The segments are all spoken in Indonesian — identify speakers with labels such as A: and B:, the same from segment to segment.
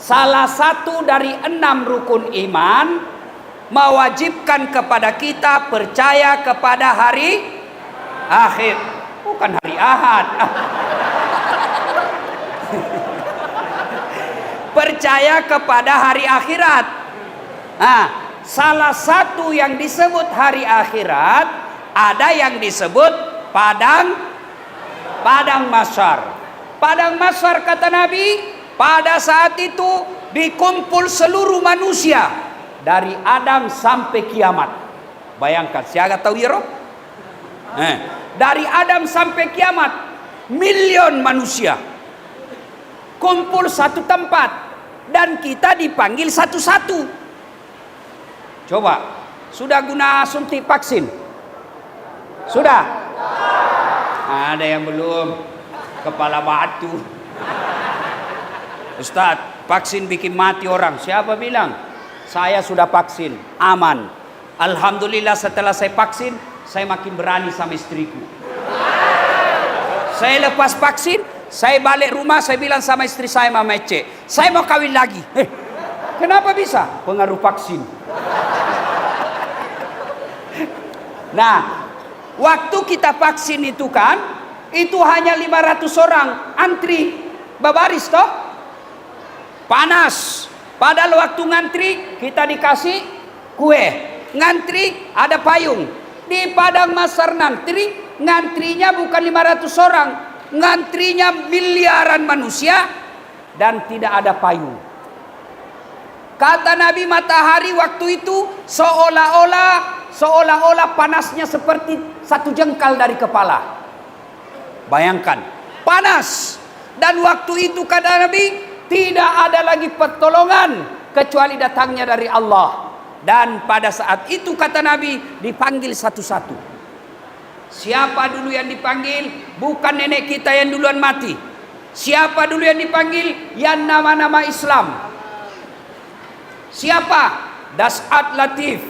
A: salah satu dari 6 rukun iman mewajibkan kepada kita percaya kepada hari akhir, bukan hari Ahad. Percaya kepada hari akhirat. Nah, salah satu yang disebut hari akhirat, ada yang disebut padang mahsyar. Padang mahsyar kata Nabi, pada saat itu dikumpul seluruh manusia dari Adam sampai kiamat. Bayangkan, siaga tahu ya, dari Adam sampai kiamat, milion manusia kumpul satu tempat dan kita dipanggil satu-satu. Coba, sudah guna suntik vaksin? Sudah? Ada yang belum. Kepala batu. Ustadz, vaksin bikin mati orang. Siapa bilang? Saya sudah vaksin, aman. Alhamdulillah setelah saya vaksin, saya makin berani sama istriku. Saya lepas vaksin, saya balik rumah, saya bilang sama istri saya, Mama Ece, saya mau kawin lagi. Kenapa bisa? Pengaruh vaksin. Nah, waktu kita vaksin itu kan, itu hanya 500 orang antri babaris toh, panas. Padahal waktu ngantri kita dikasih kue, ngantri ada payung. Di padang mahsyar nanti ngantrinya bukan 500 orang, ngantrinya miliaran manusia dan tidak ada payung. Kata Nabi, matahari waktu itu seolah-olah panasnya seperti 1 jengkal dari kepala. Bayangkan, panas. Dan waktu itu kata Nabi, tidak ada lagi pertolongan kecuali datangnya dari Allah. Dan pada saat itu kata Nabi, dipanggil satu-satu. Siapa dulu yang dipanggil? Bukan nenek kita yang duluan mati. Siapa dulu yang dipanggil? Yang nama-nama Islam. Siapa? Das'at Latif,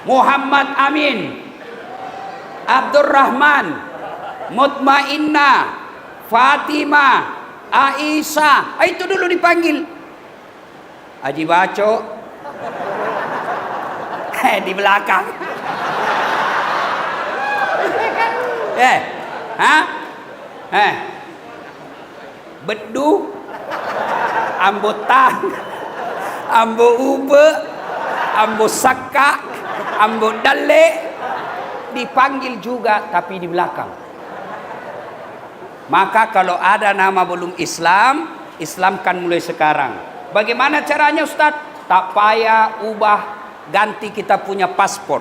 A: Muhammad Amin, Abdurrahman, Mutmainnah, Fatimah, Aisyah. Itu dulu dipanggil. Haji Baco di belakang. Bedu, ambo tang, ambo ube, ambo saka, ambo dale, dipanggil juga tapi di belakang. Maka kalau ada nama belum Islam, Islamkan mulai sekarang. Bagaimana caranya Ustadz? Tak payah ubah ganti kita punya paspor,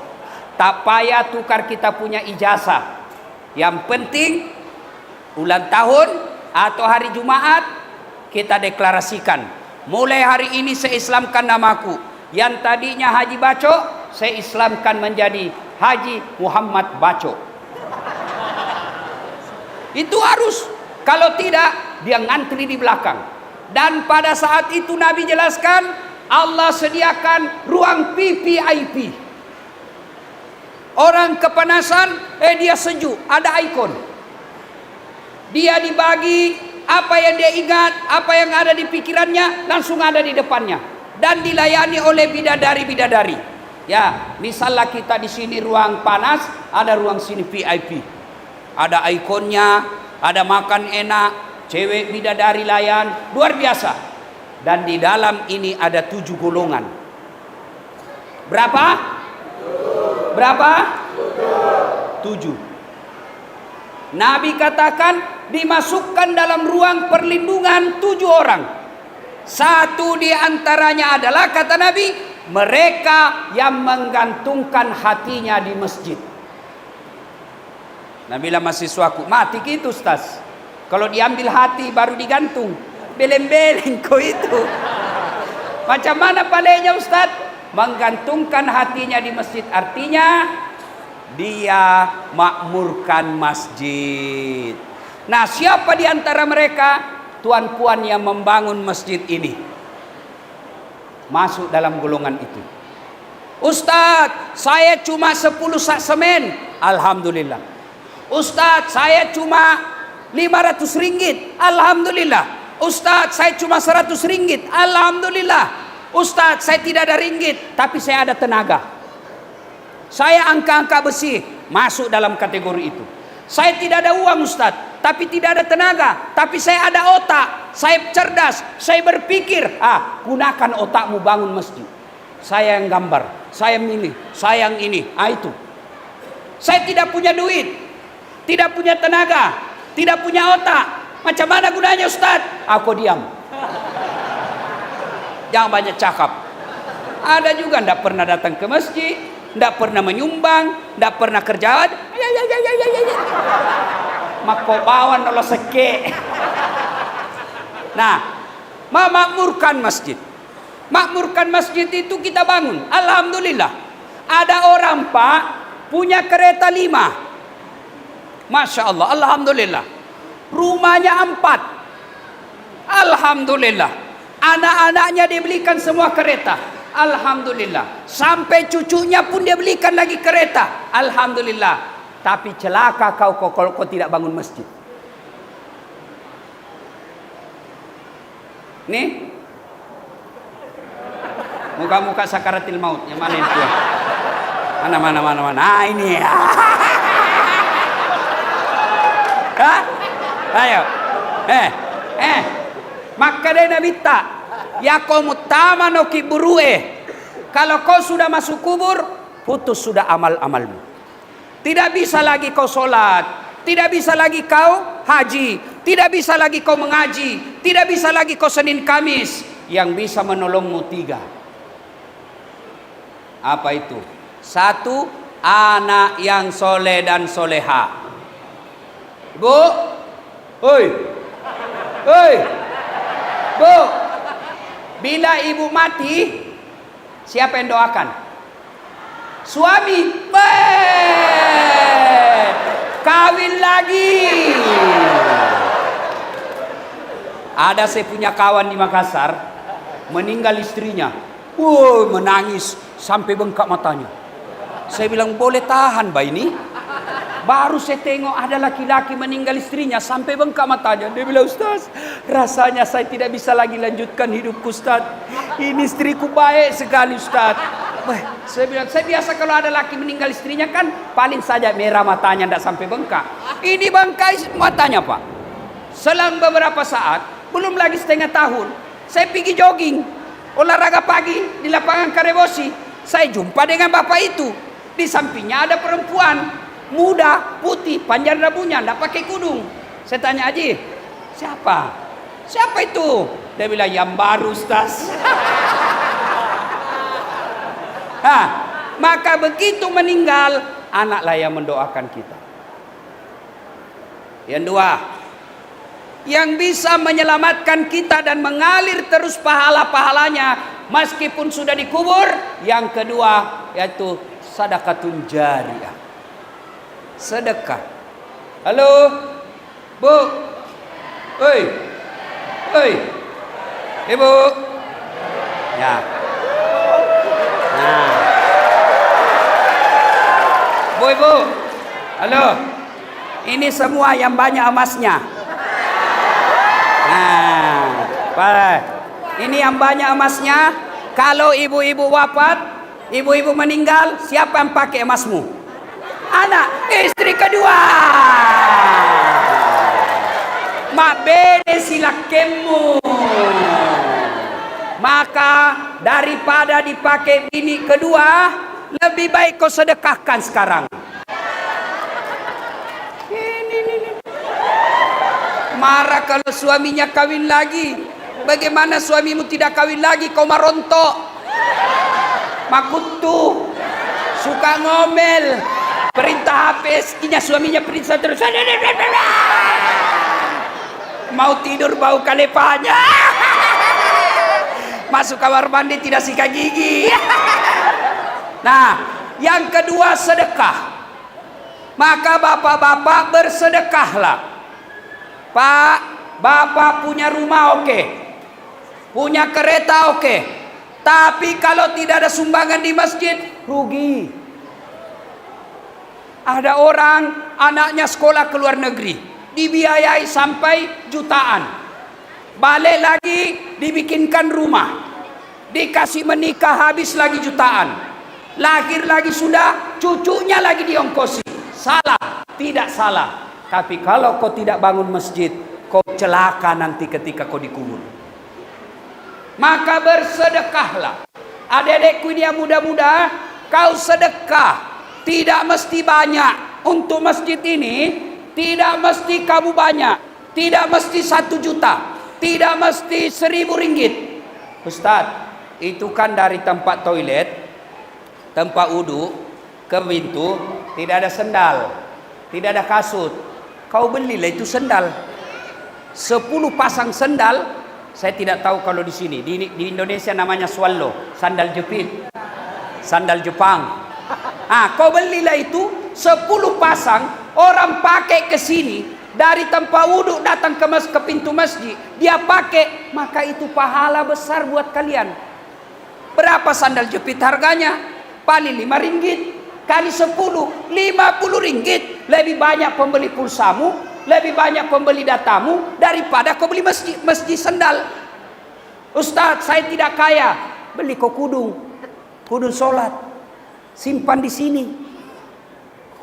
A: tak payah tukar kita punya ijazah. Yang penting ulang tahun atau hari Jumat kita deklarasikan, mulai hari ini saya Islamkan namaku. Yang tadinya Haji Baco, saya Islamkan menjadi Haji Muhammad Baco. Itu harus. Kalau tidak, dia ngantri di belakang. Dan pada saat itu Nabi jelaskan, Allah sediakan ruang VVIP. Orang kepanasan, dia sejuk, ada ikon. Dia dibagi apa yang dia ingat, apa yang ada di pikirannya, langsung ada di depannya. Dan dilayani oleh bidadari-bidadari. Ya, misalnya kita di sini ruang panas, ada ruang sini VIP. Ada ikonnya, ada makan enak, cewek bidadari layan, luar biasa. Dan di dalam ini ada 7 golongan. Berapa? Berapa? 7. Nabi katakan dimasukkan dalam ruang perlindungan 7 orang. Satu di antaranya adalah kata Nabi, mereka yang menggantungkan hatinya di masjid. Nabi bilang mahasiswaku, mati gitu Ustaz. Kalau diambil hati baru digantung. Beleng-beleng kau itu. Macam mana palenya Ustaz? Menggantungkan hatinya di masjid. Artinya dia makmurkan masjid. Nah, siapa di antara mereka? Tuan-puan yang membangun masjid ini masuk dalam golongan itu. Ustaz, saya cuma 10 sak semen. Alhamdulillah. Ustaz, saya cuma 500 ringgit. Alhamdulillah. Ustadz, saya cuma 100 ringgit. Alhamdulillah. Ustadz, saya tidak ada ringgit, tapi saya ada tenaga. Saya angka-angka besi, masuk dalam kategori itu. Saya tidak ada uang Ustadz, tapi tidak ada tenaga, tapi saya ada otak. Saya cerdas, saya berpikir. Gunakan otakmu bangun masjid. Saya yang gambar, saya milih, saya yang ini. Itu. Saya tidak punya duit, tidak punya tenaga, tidak punya otak. Macam mana gunanya Ustadz? Aku diam. Jangan banyak cakap. Ada juga tidak pernah datang ke masjid, tidak pernah menyumbang, tidak pernah kerja. Makobawan Allah seke. Nah, memakmurkan masjid. Makmurkan masjid itu kita bangun. Alhamdulillah. Ada orang Pak punya kereta 5. Masya Allah, Alhamdulillah. Rumahnya 4. Alhamdulillah. Anak-anaknya dibelikan semua kereta. Alhamdulillah. Sampai cucunya pun dia belikan lagi kereta. Alhamdulillah. Tapi celaka kau kalau kau tidak bangun masjid. Nih. Muka-muka sakaratil maut. Yang mana itu? Mana. Ini. Hah? Ayo. Maka dia nabita. Ya kau mutama no kiburue. Kalau kau sudah masuk kubur, putus sudah amal-amalmu. Tidak bisa lagi kau sholat, tidak bisa lagi kau haji, tidak bisa lagi kau mengaji, tidak bisa lagi kau Senin Kamis. Yang bisa menolongmu 3. Apa itu? 1, anak yang soleh dan soleha. Bu, oi, bu, bila ibu mati, siapa yang doakan? Suami. Kawin lagi. Ada saya punya kawan di Makassar, meninggal istrinya. Menangis sampai bengkak matanya. Saya bilang, boleh tahan Mbak ini? Baru saya tengok ada laki-laki meninggal istrinya sampai bengkak matanya. Dia bilang, Ustaz, rasanya saya tidak bisa lagi lanjutkan hidupku Ustaz. Ini istriku baik sekali Ustaz. Saya bilang, saya biasa kalau ada laki meninggal istrinya kan paling saja merah matanya, tidak sampai bengkak. Ini bengkak matanya Pak. Selang beberapa saat, belum lagi setengah tahun, saya pergi jogging, olahraga pagi di lapangan Karebosi. Saya jumpa dengan bapak itu. Di sampingnya ada perempuan muda, putih, panjang rambutnya, tidak pakai kudung. Saya tanya, Haji, siapa? Siapa itu? Dia bilang, yang baru Ustaz. Maka begitu meninggal, anaklah yang mendoakan kita. Yang 2, yang bisa menyelamatkan kita dan mengalir terus pahala-pahalanya meskipun sudah dikubur. Yang kedua, yaitu sadaqatun jariyah. Sedekah. Halo, Bu. Oi. Ibu. Ya. Nah. Bu. Halo. Ini semua yang banyak emasnya. Nah, ini yang banyak emasnya. Kalau ibu-ibu wafat, ibu-ibu meninggal, siapa yang pakai emasmu? Anak, istri kedua. Mak bene silakemu. Maka daripada dipakai bini kedua, lebih baik kau sedekahkan sekarang. Marah kalau suaminya kawin lagi. Bagaimana suamimu tidak kawin lagi? Kau marontok, makutu, suka ngomel, perintah HP, istrinya suaminya perintah terus. Mau tidur bau kalepanya. Masuk kamar mandi tidak sikat gigi. Nah, yang kedua sedekah. Maka bapak-bapak bersedekahlah. Pak, bapak punya rumah oke, punya kereta oke, tapi kalau tidak ada sumbangan di masjid, rugi. Ada orang anaknya sekolah ke luar negeri, dibiayai sampai jutaan. balik lagi dibikinkan rumah, dikasih menikah habis lagi jutaan, lahir lagi sudah, cucunya lagi diongkosi. Salah? Tidak salah. Tapi kalau kau tidak bangun masjid, kau celaka nanti ketika kau dikubur. Maka bersedekahlah. Adik-adikku ini yang muda-muda, kau sedekah. Tidak mesti banyak. Untuk masjid ini, tidak mesti kamu banyak. Tidak mesti 1 juta. Tidak mesti 1.000 ringgit. Ustaz, itu kan dari tempat toilet, tempat wudhu, ke pintu, tidak ada sendal, tidak ada kasut. Kau belilah itu sendal. 10 pasang sendal. Saya tidak tahu kalau di sini. Di Indonesia namanya swallow, sandal jepit, sandal Jepang. Kau belilah itu 10 pasang. Orang pakai ke sini dari tempat wudhu datang ke pintu masjid, dia pakai, maka itu pahala besar buat kalian. Berapa sandal jepit harganya? Paling 5 ringgit. Kali 10, 50 ringgit. Lebih banyak pembeli pulsamu, lebih banyak pembeli datamu daripada kau beli masjid sandal. Ustaz, saya tidak kaya. Beli kau kudung sholat, simpan di sini.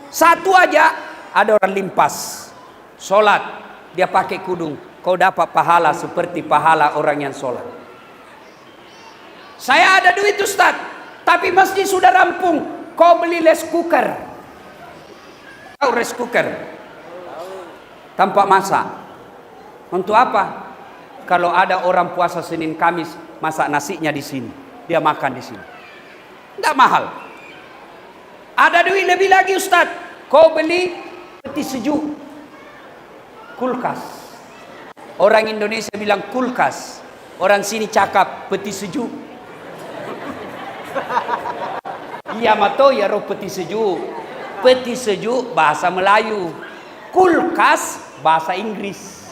A: 1 aja ada orang limpas sholat, dia pakai kudung. Kau dapat pahala seperti pahala orang yang sholat. Saya ada duit Ustaz, tapi masjid sudah rampung. Kau beli rice cooker. Tahu rice cooker? Tempat masak. Untuk apa? Kalau ada orang puasa Senin Kamis, masak nasinya di sini, dia makan di sini. Tidak mahal. Ada duit lebih lagi Ustaz, kau beli peti sejuk, kulkas. Orang Indonesia bilang kulkas, orang sini cakap peti sejuk. Iya mato ya roh peti sejuk. Peti sejuk bahasa Melayu, kulkas bahasa Inggris.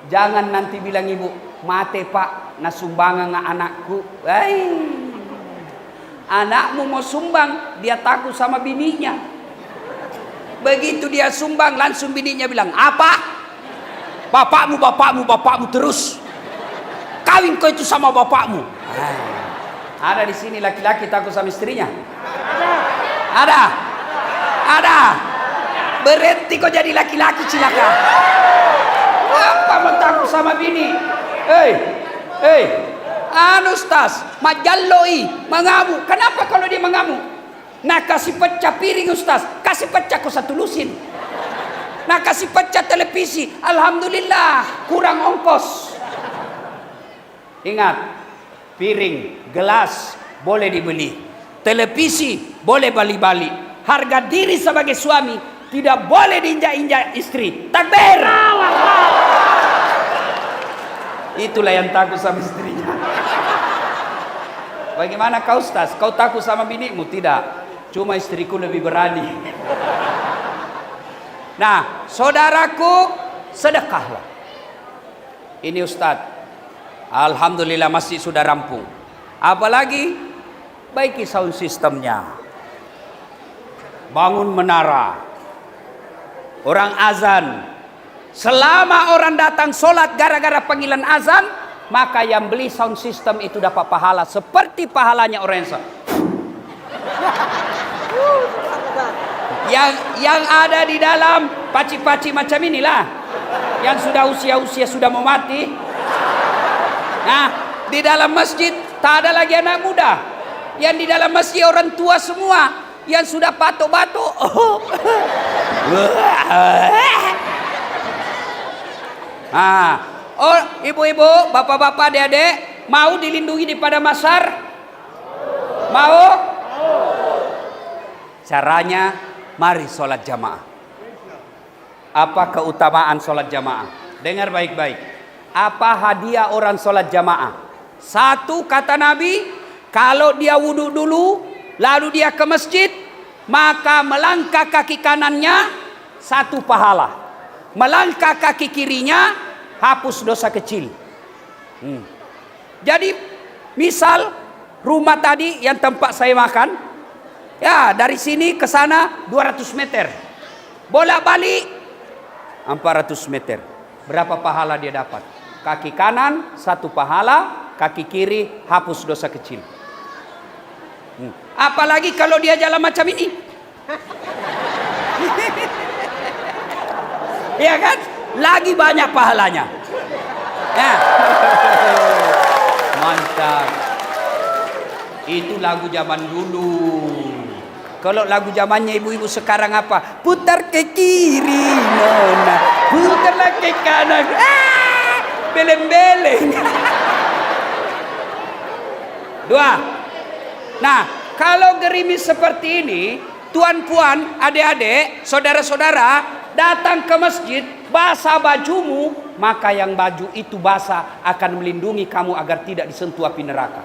A: Jangan nanti bilang ibu, mate pak, na sumbangan nga anakku. Anakmu mau sumbang, dia takut sama bininya. Begitu dia sumbang, langsung bininya bilang, apa? Bapakmu terus. Kawin kau itu sama bapakmu. Ada di sini laki-laki takut sama istrinya? Ada. Berhenti kau jadi laki-laki cilaka. Apa mau takut sama bini? Ustaz, majalloi, mengamuk. Kenapa kalau dia mengamuk? Nah kasih pecah piring Ustaz, kasih pecah kau satu lusin. Nah kasih pecah televisi, alhamdulillah kurang ongkos. Ingat, piring, gelas boleh dibeli, televisi boleh bali-bali. Harga diri sebagai suami tidak boleh diinjak-injak istri. Takbir. Itulah yang takut sama istrinya. Bagaimana kau Ustaz? Kau takut sama binimu? Tidak. Cuma istriku lebih berani. Nah, saudaraku, sedekahlah. Ini Ustaz, alhamdulillah masjid sudah rampung. Apalagi baiki sound sistemnya. Bangun menara. Orang azan. Selama orang datang sholat gara-gara panggilan azan, maka yang beli sound system itu dapat pahala seperti pahalanya orang yang ada di dalam paci-paci macam inilah, yang sudah usia sudah mau mati. Nah, di dalam masjid tak ada lagi anak muda. Yang di dalam masjid orang tua semua, yang sudah batuk-batuk. Ibu-ibu, bapak-bapak, adik-adik, mau dilindungi daripada masar? Mau? Caranya, mari sholat jamaah. Apa keutamaan sholat jamaah? Dengar baik-baik. Apa hadiah orang sholat jamaah? 1, kata Nabi, kalau dia wudhu dulu, lalu dia ke masjid, maka melangkah kaki kanannya 1 pahala, melangkah kaki kirinya hapus dosa kecil. Jadi misal rumah tadi yang tempat saya makan, ya dari sini ke sana 200 meter, bolak balik 400 meter. berapa pahala dia dapat? Kaki kanan 1 pahala, kaki kiri hapus dosa kecil. Apalagi kalau dia jalan macam ini. Ya kan? Lagi banyak pahalanya. Ya. Mantap. Itu lagu zaman dulu. Kalau lagu zamannya ibu-ibu sekarang apa? Putar ke kiri, nona. Putarlah ke kanan. Beleng-beleng. 2. Nah, kalau gerimis seperti ini, tuan-puan, adik-adik, saudara-saudara, datang ke masjid, basah bajumu, maka yang baju itu basah akan melindungi kamu agar tidak disentuh api neraka.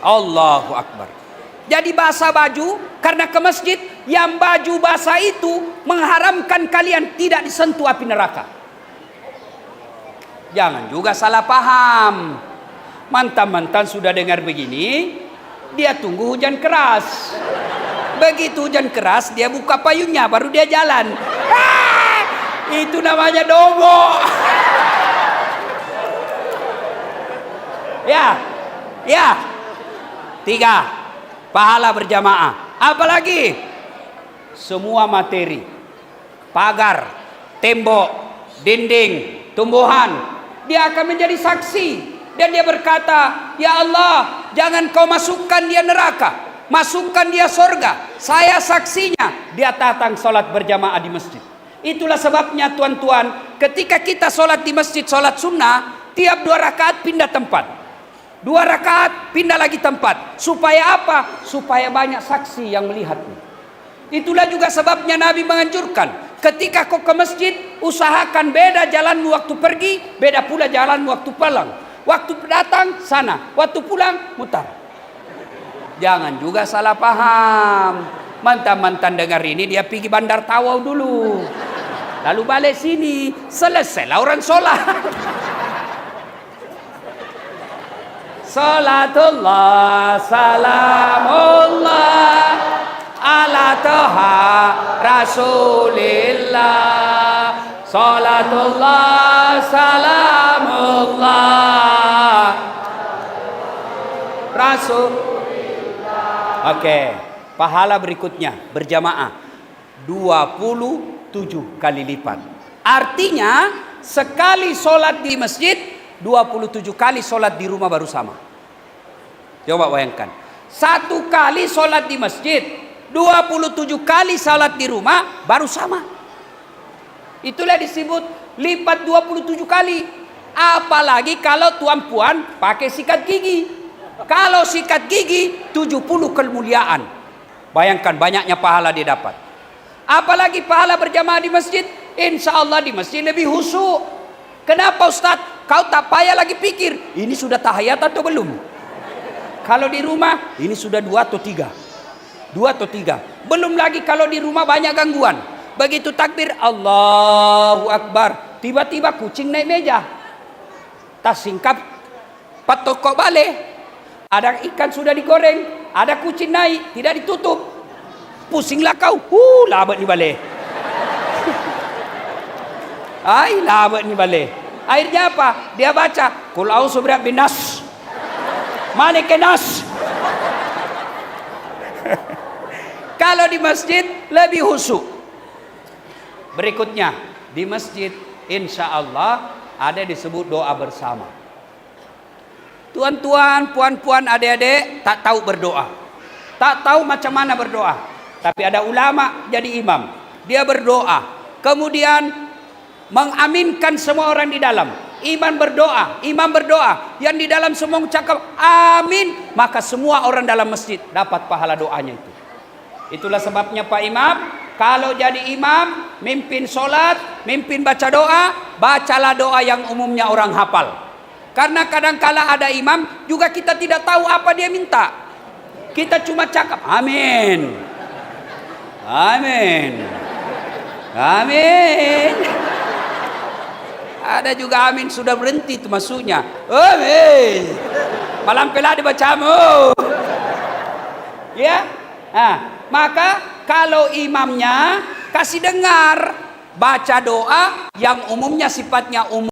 A: Allahu Akbar. Jadi basah baju karena ke masjid, yang baju basah itu mengharamkan kalian tidak disentuh api neraka. Jangan juga salah paham. Mantan-mantan sudah dengar begini, dia tunggu hujan keras. Begitu hujan keras, dia buka payungnya, baru dia jalan. Itu namanya dogo. Ya. 3. Pahala berjamaah. Apalagi semua materi, pagar, tembok, dinding, tumbuhan, dia akan menjadi saksi. Dan dia berkata, ya Allah, jangan kau masukkan dia neraka, masukkan dia surga. Saya saksinya. Dia datang sholat berjamaah di masjid. Itulah sebabnya tuan-tuan, ketika kita sholat di masjid, sholat sunnah, tiap 2 rakaat pindah tempat. 2 rakaat pindah lagi tempat. Supaya apa? Supaya banyak saksi yang melihatmu. Itulah juga sebabnya Nabi menganjurkan, ketika kau ke masjid, usahakan beda jalan waktu pergi, beda pula jalan waktu pulang. Waktu datang sana, waktu pulang mutar. Jangan juga salah paham. Mantan-mantan dengar ini, dia pergi Bandar Tawau dulu, lalu balik sini, selesailah orang sholat. Salatullah, salamullah ala taha rasulillah. Salatullah, salamullah rasulillah. Oke, pahala berikutnya berjamaah 27 kali lipat. Artinya sekali sholat di masjid, 27 kali sholat di rumah baru sama. Coba bayangkan, 1 kali sholat di masjid, 27 kali sholat di rumah baru sama. Itulah disebut lipat 27 kali. Apalagi kalau tuan puan pakai sikat gigi. Kalau sikat gigi 70 kemuliaan. Bayangkan banyaknya pahala dia dapat. Apalagi pahala berjamaah di masjid, insya Allah di masjid lebih khusyuk. Kenapa Ustaz? Kau tak payah lagi pikir, ini sudah tahiyat atau belum? Kalau di rumah, ini sudah 2 atau 3. 2 atau 3. Belum lagi kalau di rumah banyak gangguan. Begitu takbir, Allahu Akbar, tiba-tiba kucing naik meja. Tas singkap, patok kok balik. Ada ikan sudah digoreng, ada kucing naik, tidak ditutup. Pusinglah kau, labet ni balik. Labet ni balik. Akhirnya apa? Dia baca Qul a'udzu birabbin nas, Malikin nas. Kalau di masjid lebih khusyuk. Berikutnya di masjid insya Allah ada disebut doa bersama. Tuan-tuan, puan-puan, adik-adik tak tahu berdoa, tak tahu macam mana berdoa. Tapi ada ulama jadi imam, dia berdoa, kemudian mengaminkan semua orang di dalam. Imam berdoa, yang di dalam semua mengucapkan amin, maka semua orang dalam masjid dapat pahala doanya itu. Itulah sebabnya Pak Imam, kalau jadi imam, mimpin sholat, mimpin baca doa, bacalah doa yang umumnya orang hafal. Karena kadang-kala ada imam juga kita tidak tahu apa dia minta. Kita cuma cakap amin, amin, amin. Ada juga amin sudah berhenti itu maksudnya. Amin. Malam pela dibacamu. Ya. Maka kalau imamnya kasih dengar, baca doa yang umumnya sifatnya umum